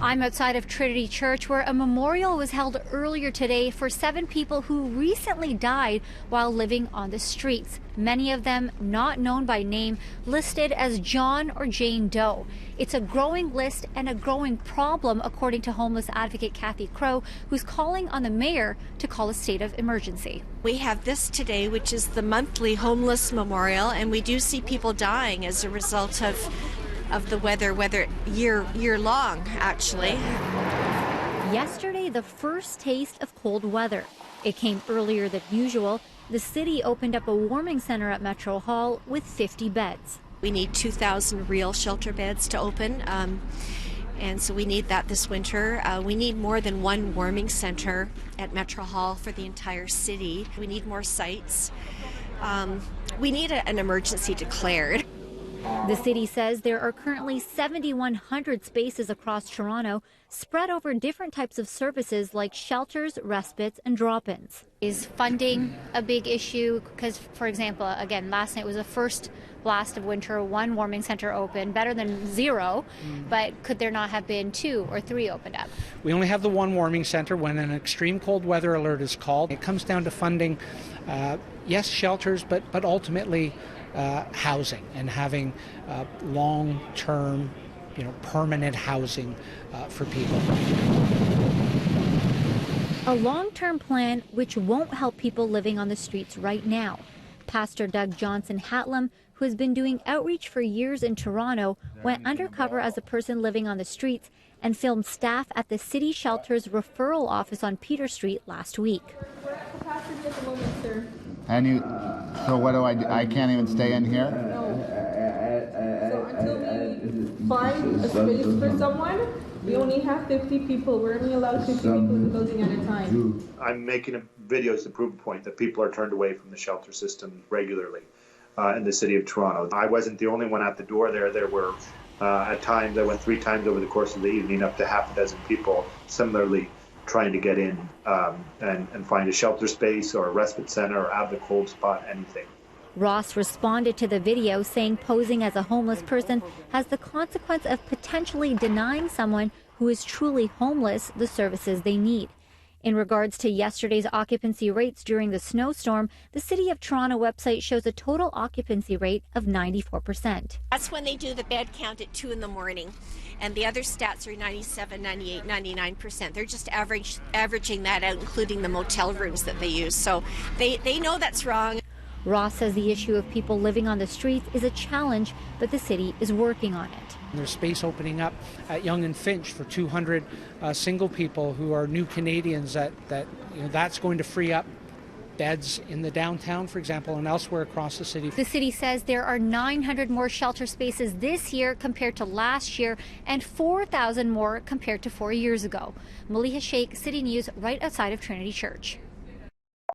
I'm outside of Trinity Church, where a memorial was held earlier today for 7 people who recently died while living on the streets. Many of them not known by name, listed as John or Jane Doe. It's a growing list and a growing problem, according to homeless advocate Kathy Crow, who's calling on the mayor to call a state of emergency. We have this today, which is the monthly homeless memorial, and we do see people dying as a result of the weather year long, actually. Yesterday, the first taste of cold weather. It came earlier than usual. The city opened up a warming center at Metro Hall with 50 beds. We need 2,000 real shelter beds to open, and so we need that this winter. We need more than one warming center at Metro Hall for the entire city. We need more sites. We need an emergency declared. The city says there are currently 7,100 spaces across Toronto, spread over different types of services like shelters, respites, and drop-ins. Is funding a big issue? Because, for example, again, last night was the first blast of winter, 1 warming center open, better than 0, but could there not have been 2 or 3 opened up? We only have the 1 warming center when an extreme cold weather alert is called. It comes down to funding, yes, shelters, but ultimately housing and having long-term, permanent housing for people. A long-term plan which won't help people living on the streets right now. Pastor Doug Johnson Hatlam, who has been doing outreach for years in Toronto, went undercover as a person living on the streets and filmed staff at the city shelter's referral office on Peter Street last week. We're at capacity at the moment, sir. So what do I do? I can't even stay in here? No. So until we find a space for someone, we only have 50 people. We're only allowed 50 people in the building at a time. I'm making videos to prove a point that people are turned away from the shelter system regularly in the city of Toronto. I wasn't the only one at the door there. There were, at times, I went 3 times over the course of the evening, up to half a dozen people similarly trying to get in and find a shelter space or a respite center or have the cold spot, anything. Ross responded to the video saying posing as a homeless person has the consequence of potentially denying someone who is truly homeless the services they need. In regards to yesterday's occupancy rates during the snowstorm, the City of Toronto website shows a total occupancy rate of 94%. That's when they do the bed count at 2 in the morning. And the other stats are 97, 98, 99%. They're just averaging that out, including the motel rooms that they use. So they know that's wrong. Ross says the issue of people living on the streets is a challenge, but the city is working on it. There's space opening up at Yonge and Finch for 200 single people who are new Canadians that's going to free up beds in the downtown, for example, and elsewhere across the city. The city says there are 900 more shelter spaces this year compared to last year and 4,000 more compared to 4 years ago. Maleeha Sheikh, City News, right outside of Trinity Church.